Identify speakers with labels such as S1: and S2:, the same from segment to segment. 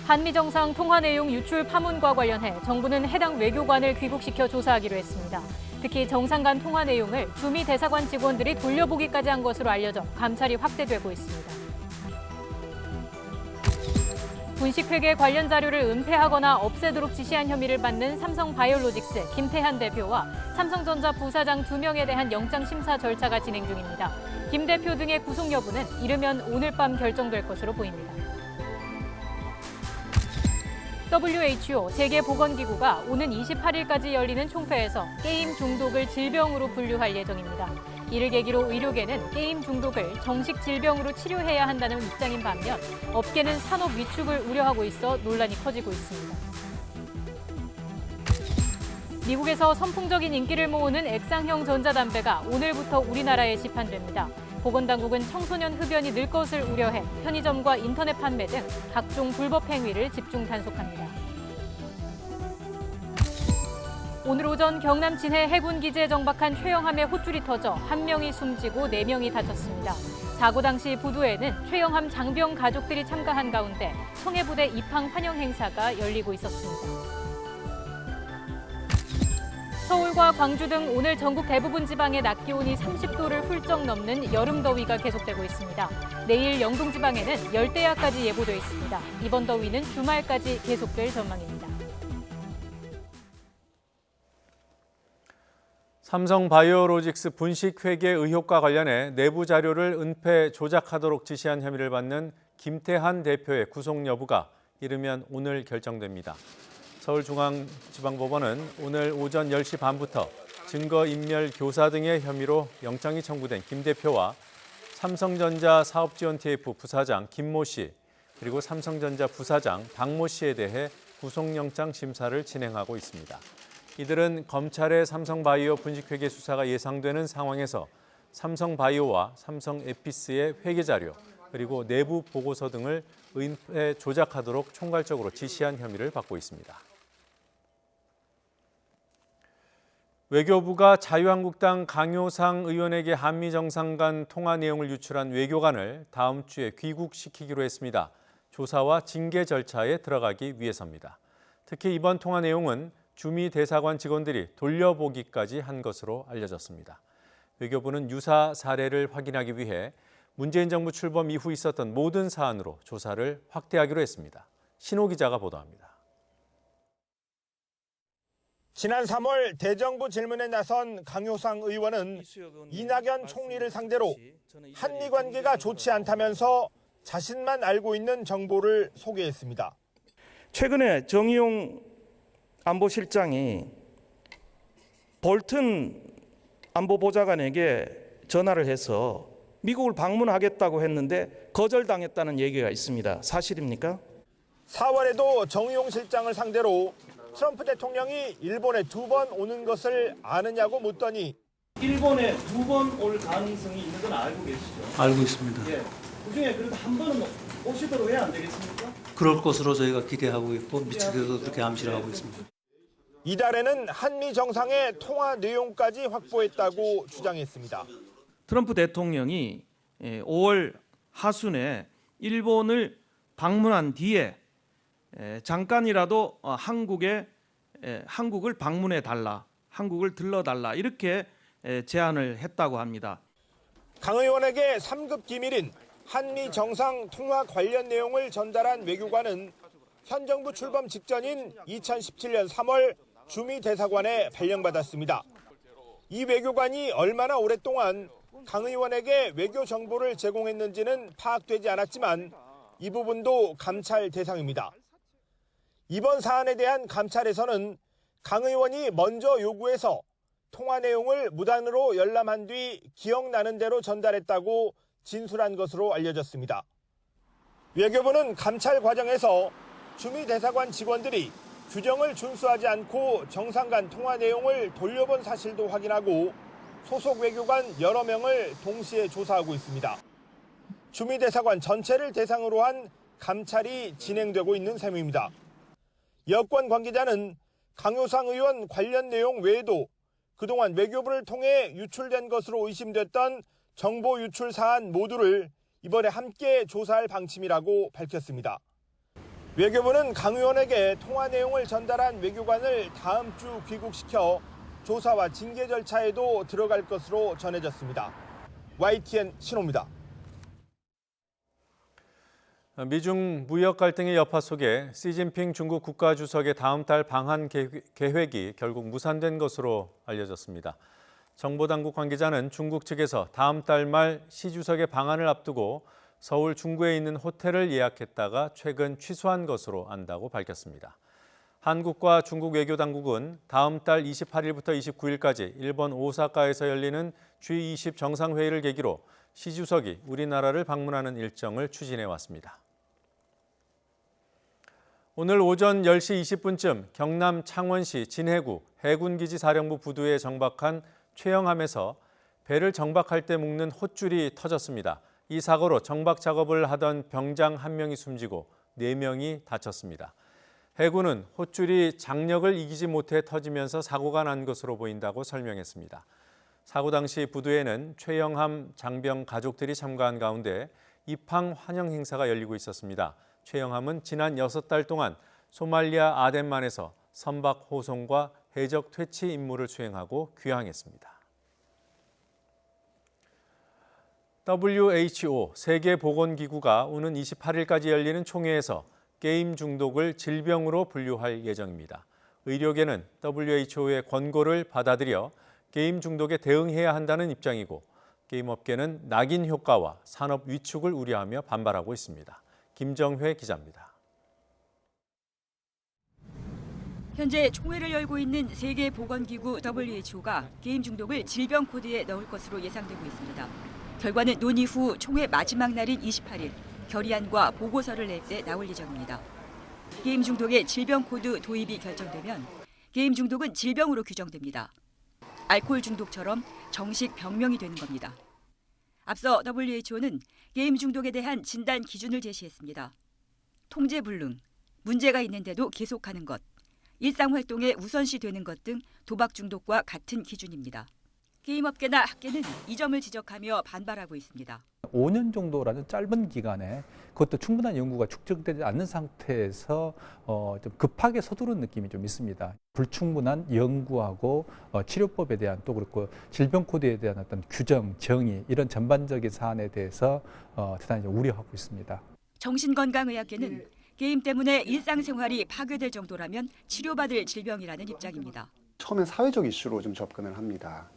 S1: 한미 정상 통화 내용 유출 파문과 관련해 정부는 해당 외교관을 귀국시켜 조사하기로 했습니다. 특히 정상 간 통화 내용을 주미 대사관 직원들이 돌려보기까지 한 것으로 알려져 감찰이 확대되고 있습니다. 분식회계 관련 자료를 은폐하거나 없애도록 지시한 혐의를 받는 삼성바이오로직스 김태한 대표와 삼성전자 부사장 2명에 대한 영장심사 절차가 진행 중입니다. 김 대표 등의 구속 여부는 이르면 오늘 밤 결정될 것으로 보입니다. WHO 세계보건기구가 오는 28일까지 열리는 총회에서 게임 중독을 질병으로 분류할 예정입니다. 이를 계기로 의료계는 게임 중독을 정식 질병으로 치료해야 한다는 입장인 반면 업계는 산업 위축을 우려하고 있어 논란이 커지고 있습니다. 미국에서 선풍적인 인기를 모으는 액상형 전자담배가 오늘부터 우리나라에 시판됩니다. 보건당국은 청소년 흡연이 늘 것을 우려해 편의점과 인터넷 판매 등 각종 불법 행위를 집중 단속합니다. 오늘 오전 경남 진해 해군기지에 정박한 최영함의 호줄이 터져 1명이 숨지고 4명이 다쳤습니다. 사고 당시 부두에는 최영함 장병 가족들이 참가한 가운데 청해부대 입항 환영 행사가 열리고 있었습니다. 서울과 광주 등 오늘 전국 대부분 지방의 낮 기온이 30도를 훌쩍 넘는 여름 더위가 계속되고 있습니다. 내일 영동 지방에는 열대야까지 예보돼 있습니다. 이번 더위는 주말까지 계속될 전망입니다.
S2: 삼성바이오로직스 분식회계 의혹과 관련해 내부 자료를 은폐 조작하도록 지시한 혐의를 받는 김태한 대표의 구속 여부가 이르면 오늘 결정됩니다. 서울중앙지방법원은 오늘 오전 10시 반부터 증거인멸 교사 등의 혐의로 영장이 청구된 김 대표와 삼성전자 사업지원 TF 부사장 김모 씨, 그리고 삼성전자 부사장 박모 씨에 대해 구속영장 심사를 진행하고 있습니다. 이들은 검찰의 삼성바이오 분식회계 수사가 예상되는 상황에서 삼성바이오와 삼성에피스의 회계자료, 그리고 내부 보고서 등을 은폐 조작하도록 총괄적으로 지시한 혐의를 받고 있습니다. 외교부가 자유한국당 강효상 의원에게 한미 정상 간 통화 내용을 유출한 외교관을 다음 주에 귀국시키기로 했습니다. 조사와 징계 절차에 들어가기 위해서입니다. 특히 이번 통화 내용은 주미 대사관 직원들이 돌려보기까지 한 것으로 알려졌습니다. 외교부는 유사 사례를 확인하기 위해 문재인 정부 출범 이후 있었던 모든 사안으로 조사를 확대하기로 했습니다. 신호 기자가 보도합니다.
S3: 지난 3월 대정부 질문에 나선 강효상 의원은 이낙연 총리를 상대로 한미 관계가 좋지 않다면서 자신만 알고 있는 정보를 소개했습니다.
S4: 최근에 정의용 안보실장이 볼튼 안보보좌관에게 전화를 해서 미국을 방문하겠다고 했는데 거절당했다는 얘기가 있습니다. 사실입니까?
S3: 4월에도 정의용 실장을 상대로 트럼프 대통령이 일본에 2번 오는 것을 아느냐고 묻더니
S4: 일본에 2번 올 가능성이 있는 건 알고 계시죠?
S5: 알고 있습니다.
S4: 예. 그중에 그래도 한 번은 오시도록 해야 안 되겠습니까?
S5: 그럴 것으로 저희가 기대하고 있고 미측에서 그렇게 암시를 하고 있습니다.
S3: 이달에는 한미 정상의 통화 내용까지 확보했다고 주장했습니다.
S4: 트럼프 대통령이 5월 하순에 일본을 방문한 뒤에 잠깐이라도 한국을 방문해 달라, 한국을 들러달라 이렇게 제안을 했다고 합니다.
S3: 강 의원에게 3급 기밀인 한미 정상 통화 관련 내용을 전달한 외교관은 현 정부 출범 직전인 2017년 3월 주미 대사관에 발령받았습니다. 이 외교관이 얼마나 오랫동안 강 의원에게 외교 정보를 제공했는지는 파악되지 않았지만 이 부분도 감찰 대상입니다. 이번 사안에 대한 감찰에서는 강 의원이 먼저 요구해서 통화 내용을 무단으로 열람한 뒤 기억나는 대로 전달했다고 진술한 것으로 알려졌습니다. 외교부는 감찰 과정에서 주미 대사관 직원들이 규정을 준수하지 않고 정상 간 통화 내용을 돌려본 사실도 확인하고 소속 외교관 여러 명을 동시에 조사하고 있습니다. 주미 대사관 전체를 대상으로 한 감찰이 진행되고 있는 셈입니다. 여권 관계자는 강효상 의원 관련 내용 외에도 그동안 외교부를 통해 유출된 것으로 의심됐던 정보 유출 사안 모두를 이번에 함께 조사할 방침이라고 밝혔습니다. 외교부는 강 의원에게 통화 내용을 전달한 외교관을 다음 주 귀국시켜 조사와 징계 절차에도 들어갈 것으로 전해졌습니다. YTN 신호입니다.
S2: 미중 무역 갈등의 여파 속에 시진핑 중국 국가주석의 다음 달 방한 계획이 결국 무산된 것으로 알려졌습니다. 정보당국 관계자는 중국 측에서 다음 달 말 시 주석의 방한을 앞두고 서울 중구에 있는 호텔을 예약했다가 최근 취소한 것으로 안다고 밝혔습니다. 한국과 중국 외교당국은 다음 달 28일부터 29일까지 일본 오사카에서 열리는 G20 정상회의를 계기로 시 주석이 우리나라를 방문하는 일정을 추진해 왔습니다. 오늘 오전 10시 20분쯤 경남 창원시 진해구 해군기지 사령부 부두에 정박한 최영함에서 배를 정박할 때 묶는 홑줄이 터졌습니다. 이 사고로 정박 작업을 하던 병장 1명이 숨지고 4명이 다쳤습니다. 해군은 홑줄이 장력을 이기지 못해 터지면서 사고가 난 것으로 보인다고 설명했습니다. 사고 당시 부두에는 최영함 장병 가족들이 참가한 가운데 입항 환영 행사가 열리고 있었습니다. 최영함은 지난 6달 동안 소말리아 아덴만에서 선박 호송과 해적 퇴치 임무를 수행하고 귀향했습니다. WHO 세계보건기구가 오는 28일까지 열리는 총회에서 게임 중독을 질병으로 분류할 예정입니다. 의료계는 WHO의 권고를 받아들여 게임 중독에 대응해야 한다는 입장이고 게임업계는 낙인 효과와 산업 위축을 우려하며 반발하고 있습니다. 김정회 기자입니다.
S6: 현재 총회를 열고 있는 세계보건기구 WHO가 게임 중독을 질병 코드에 넣을 것으로 예상되고 있습니다. 결과는 논의 후 총회 마지막 날인 28일 결의안과 보고서를 낼 때 나올 예정입니다. 게임 중독의 질병 코드 도입이 결정되면 게임 중독은 질병으로 규정됩니다. 알코올 중독처럼 정식 병명이 되는 겁니다. 앞서 WHO는 게임 중독에 대한 진단 기준을 제시했습니다. 통제 불능, 문제가 있는데도 계속하는 것, 일상활동에 우선시되는 것 등 도박 중독과 같은 기준입니다. 게임업계나 학계는 이 점을 지적하며 반발하고 있습니다.
S7: 5년 정도라는 짧은 기간에 그것도 충분한 연구가 축적되지 않는 상태에서 좀 급하게 서두른 느낌이 좀 있습니다. 불충분한 연구하고 치료법에 대한 또 그렇고 질병 코드에 대한 어떤 규정, 정의 이런 전반적인 사안에 대해서 대단히 우려하고 있습니다.
S6: 정신건강의학계는 게임 때문에 일상생활이 파괴될 정도라면 치료받을 질병이라는 입장입니다.
S8: 처음엔 사회적 이슈로 좀 접근을 합니다.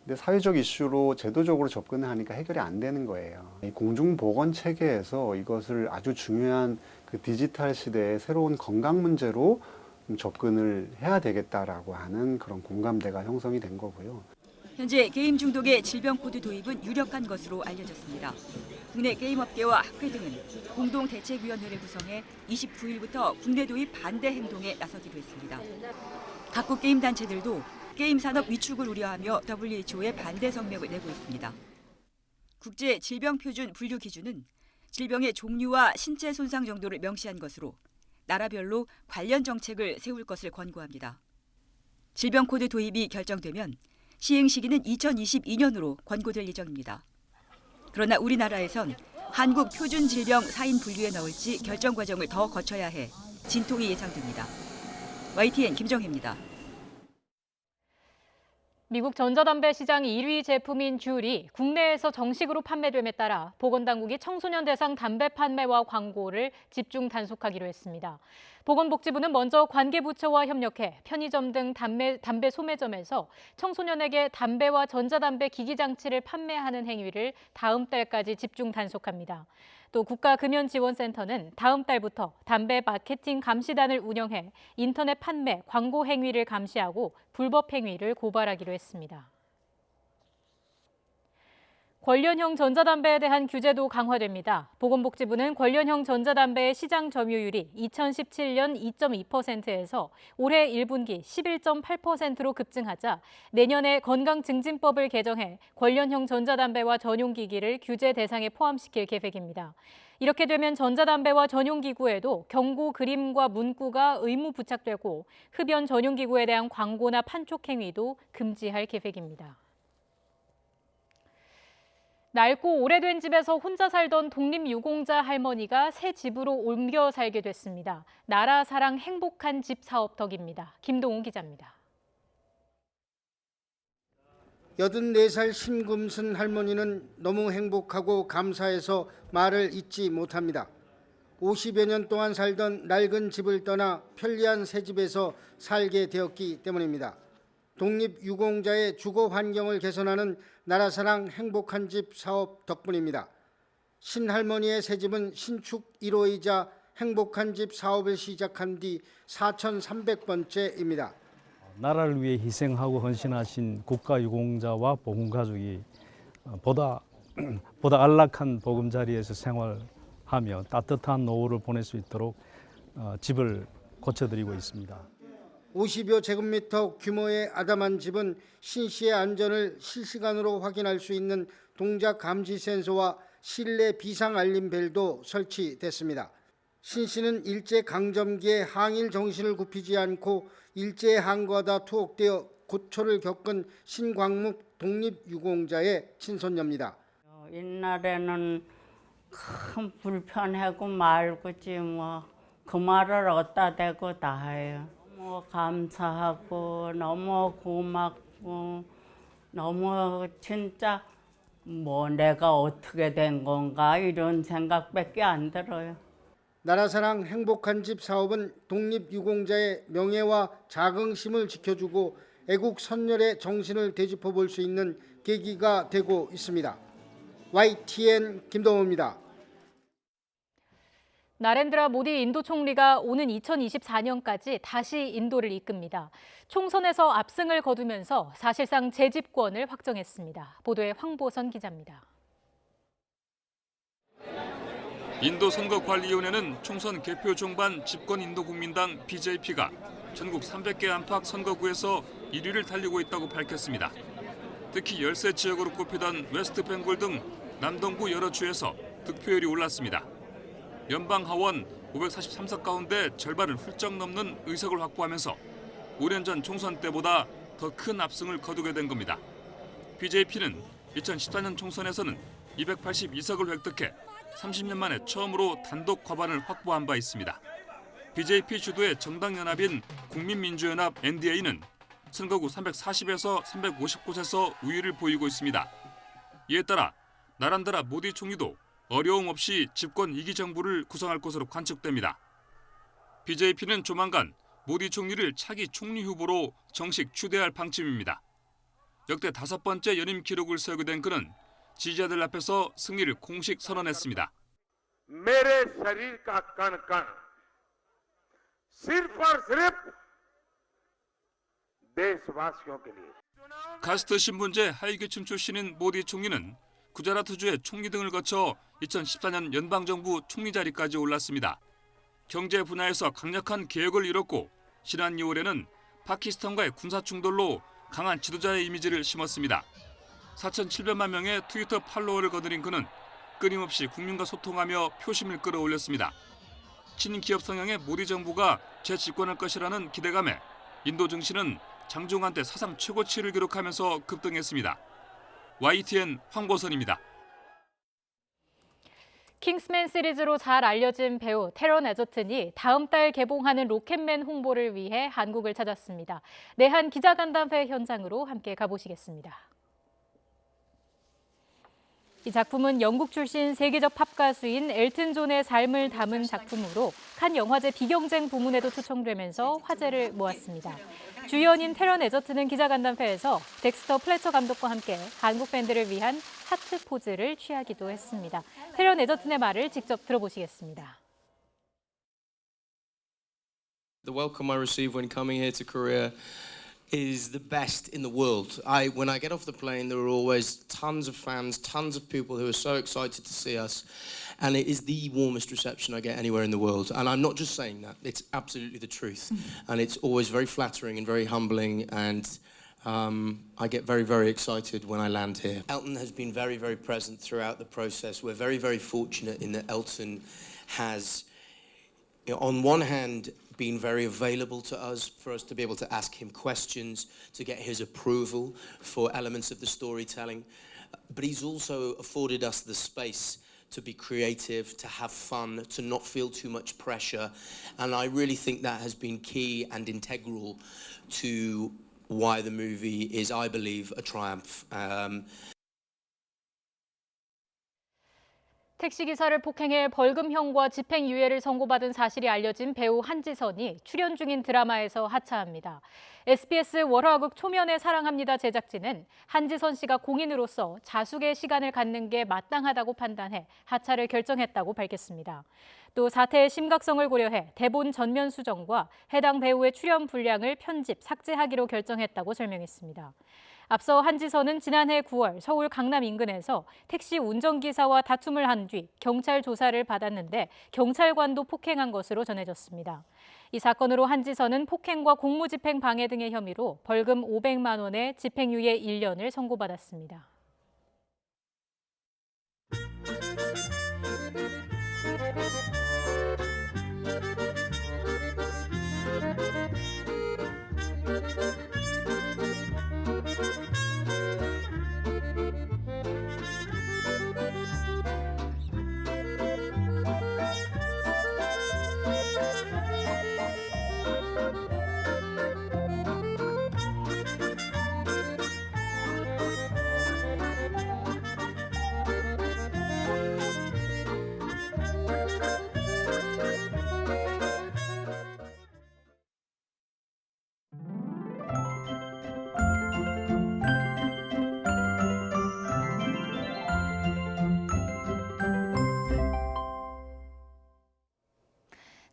S8: 근데 사회적 이슈로 제도적으로 접근을 하니까 해결이 안 되는 거예요. 이 공중보건 체계에서 이것을 아주 중요한 그 디지털 시대의 새로운 건강 문제로 접근을 해야 되겠다라고 하는 그런 공감대가 형성이 된 거고요.
S6: 현재 게임 중독의 질병 코드 도입은 유력한 것으로 알려졌습니다. 국내 게임업계와 학회 등은 공동대책위원회를 구성해 29일부터 국내 도입 반대 행동에 나서기로 했습니다. 각국 게임 단체들도 게임 산업 위축을 우려하며 WHO에 반대 성명을 내고 있습니다. 국제 질병표준 분류 기준은 질병의 종류와 신체 손상 정도를 명시한 것으로 나라별로 관련 정책을 세울 것을 권고합니다. 질병 코드 도입이 결정되면 시행 시기는 2022년으로 권고될 예정입니다. 그러나 우리나라에선 한국 표준 질병 4인 분류에 넣을지 결정 과정을 더 거쳐야 해 진통이 예상됩니다. YTN 김정혜입니다.
S1: 미국 전자담배 시장 1위 제품인 듀이 국내에서 정식으로 판매됨에 따라 보건당국이 청소년 대상 담배 판매와 광고를 집중 단속하기로 했습니다. 보건복지부는 먼저 관계부처와 협력해 편의점 등 담배 소매점에서 청소년에게 담배와 전자담배 기기장치를 판매하는 행위를 다음 달까지 집중 단속합니다. 또 국가금연지원센터는 다음 달부터 담배 마케팅 감시단을 운영해 인터넷 판매, 광고 행위를 감시하고 불법 행위를 고발하기로 했습니다. 관련형 전자담배에 대한 규제도 강화됩니다. 보건복지부는 관련형 전자담배의 시장 점유율이 2017년 2.2%에서 올해 1분기 11.8%로 급증하자 내년에 건강증진법을 개정해 관련형 전자담배와 전용기기를 규제 대상에 포함시킬 계획입니다. 이렇게 되면 전자담배와 전용기구에도 경고 그림과 문구가 의무 부착되고 흡연 전용기구에 대한 광고나 판촉 행위도 금지할 계획입니다. 낡고 오래된 집에서 혼자 살던 독립유공자 할머니가 새 집으로 옮겨 살게 됐습니다. 나라 사랑 행복한 집 사업 덕입니다. 김동훈 기자입니다.
S9: 84살 심금순 할머니는 너무 행복하고 감사해서 말을 잇지 못합니다. 50여 년 동안 살던 낡은 집을 떠나 편리한 새 집에서 살게 되었기 때문입니다. 독립유공자의 주거 환경을 개선하는 나라사랑 행복한 집 사업 덕분입니다. 신할머니의 새 집은 신축 1호이자 행복한 집 사업을 시작한 뒤 4,300번째입니다.
S10: 나라를 위해 희생하고 헌신하신 국가유공자와 보금가족이 보다 안락한 보금자리에서 생활하며 따뜻한 노후를 보낼 수 있도록 집을 고쳐드리고 있습니다.
S9: 50여 제곱미터 규모의 아담한 집은 신 씨의 안전을 실시간으로 확인할 수 있는 동작 감지 센서와 실내 비상 알림 벨도 설치됐습니다. 신 씨는 일제 강점기에 항일 정신을 굽히지 않고 일제에 항거하다 투옥되어 고초를 겪은 신광묵 독립유공자의 친손녀입니다.
S11: 옛날에는 큰 불편하고 말고지 뭐 그 말을 어디다 대고 다 해요. 너무 감사하고 너무 고맙고 너무 진짜 뭐 내가 어떻게 된 건가 이런 생각밖에 안 들어요.
S9: 나라사랑 행복한 집 사업은 독립유공자의 명예와 자긍심을 지켜주고 애국 선열의 정신을 되짚어 볼 수 있는 계기가 되고 있습니다. YTN 김동호입니다.
S1: 나렌드라 모디 인도 총리가 오는 2024년까지 다시 인도를 이끕니다. 총선에서 압승을 거두면서 사실상 재집권을 확정했습니다. 보도에 황보선 기자입니다.
S12: 인도 선거관리위원회는 총선 개표 종반 집권 인도국민당 BJP가 전국 300개 안팎 선거구에서 1위를 달리고 있다고 밝혔습니다. 특히 열세 지역으로 꼽히던 웨스트 벵골 등 남동부 여러 주에서 득표율이 올랐습니다. 연방 하원 543석 가운데 절반을 훌쩍 넘는 의석을 확보하면서 5년 전 총선 때보다 더 큰 압승을 거두게 된 겁니다. BJP는 2014년 총선에서는 282석을 획득해 30년 만에 처음으로 단독 과반을 확보한 바 있습니다. BJP 주도의 정당연합인 국민민주연합 NDA는 선거구 340에서 350곳에서 우위를 보이고 있습니다. 이에 따라 나란다라 모디 총리도 어려움 없이 집권 2기 정부를 구성할 것으로 관측됩니다. BJP는 조만간 모디 총리를 차기 총리 후보로 정식 추대할 방침입니다. 역대 5번째 연임 기록을 세우게 된 그는 지지자들 앞에서 승리를 공식 선언했습니다.
S13: मेरे शरीर का कण-कण सिर्फ और सिर्फ देशवासियों के लिए.
S12: 카스트 신분제 하이계층 출신인 모디 총리는 구자라트주의 총리 등을 거쳐 2014년 연방정부 총리 자리까지 올랐습니다. 경제 분야에서 강력한 개혁을 이뤘고 지난 2월에는 파키스탄과의 군사 충돌로 강한 지도자의 이미지를 심었습니다. 4,700만 명의 트위터 팔로워를 거느린 그는 끊임없이 국민과 소통하며 표심을 끌어올렸습니다. 친기업 성향의 모디 정부가 재집권할 것이라는 기대감에 인도 증시는 장중한 때 사상 최고치를 기록하면서 급등했습니다. YTN 황보선입니다.
S1: 킹스맨 시리즈로 잘 알려진 배우 테런 에저튼이 다음 달 개봉하는 로켓맨 홍보를 위해 한국을 찾았습니다. 내한 기자간담회 현장으로 함께 가보시겠습니다. 이 작품은 영국 출신 세계적 팝 가수인 엘튼 존의 삶을 담은 작품으로 칸 영화제 비경쟁 부문에도 초청되면서 화제를 모았습니다. 주연인 테런 에저튼은 기자간담회에서 덱스터 플래처 감독과 함께 한국 팬들을 위한 하트 포즈를 취하기도 했습니다. 테런 에저튼의 말을 직접 들어보시겠습니다.
S14: The welcome I receive when coming here to Korea is the best in the world. When I get off the plane, there are always tons of fans, tons of people who are so excited to see us. And it is the warmest reception I get anywhere in the world. And I'm not just saying that, it's absolutely the truth. And it's always very flattering and very humbling. And I get very, very excited when I land here. Elton has been very, very present throughout the process. We're very, very fortunate in that Elton has, on one hand, been very available to us for us to be able to ask him questions, to get his approval for elements of the storytelling. But he's also afforded us the space to be creative, to have fun, to not feel too much pressure. And I really think that has been key and integral to why the movie is, I believe, a triumph.
S1: 택시기사를 폭행해 벌금형과 집행유예를 선고받은 사실이 알려진 배우 한지선이 출연 중인 드라마에서 하차합니다. SBS 월화극 초면에 사랑합니다 제작진은 한지선 씨가 공인으로서 자숙의 시간을 갖는 게 마땅하다고 판단해 하차를 결정했다고 밝혔습니다. 또 사태의 심각성을 고려해 대본 전면 수정과 해당 배우의 출연 분량을 편집, 삭제하기로 결정했다고 설명했습니다. 앞서 한지선은 지난해 9월 서울 강남 인근에서 택시 운전기사와 다툼을 한 뒤 경찰 조사를 받았는데 경찰관도 폭행한 것으로 전해졌습니다. 이 사건으로 한지선은 폭행과 공무집행 방해 등의 혐의로 벌금 500만 원에 집행유예 1년을 선고받았습니다.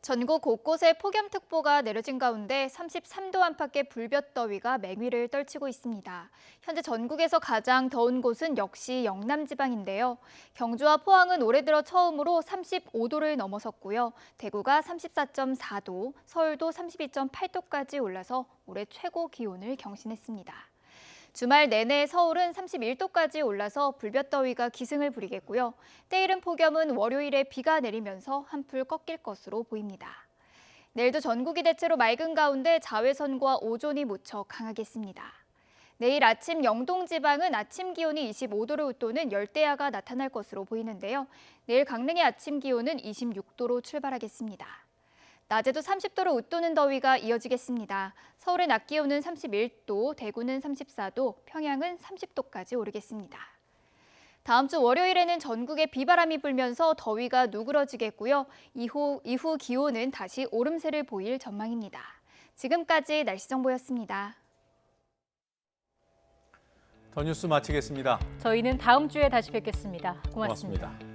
S15: 전국 곳곳에 폭염특보가 내려진 가운데 33도 안팎의 불볕더위가 맹위를 떨치고 있습니다. 현재 전국에서 가장 더운 곳은 역시 영남지방인데요. 경주와 포항은 올해 들어 처음으로 35도를 넘어섰고요. 대구가 34.4도, 서울도 32.8도까지 올라서 올해 최고 기온을 경신했습니다. 주말 내내 서울은 31도까지 올라서 불볕더위가 기승을 부리겠고요. 때이른 폭염은 월요일에 비가 내리면서 한풀 꺾일 것으로 보입니다. 내일도 전국이 대체로 맑은 가운데 자외선과 오존이 무척 강하겠습니다. 내일 아침 영동 지방은 아침 기온이 25도를 웃도는 열대야가 나타날 것으로 보이는데요. 내일 강릉의 아침 기온은 26도로 출발하겠습니다. 낮에도 30도를 웃도는 더위가 이어지겠습니다. 서울의 낮 기온은 31도, 대구는 34도, 평양은 30도까지 오르겠습니다. 다음 주 월요일에는 전국에 비바람이 불면서 더위가 누그러지겠고요. 이후 기온은 다시 오름세를 보일 전망입니다. 지금까지 날씨 정보였습니다.
S2: 더 뉴스 마치겠습니다.
S1: 저희는 다음 주에 다시 뵙겠습니다. 고맙습니다.
S2: 고맙습니다.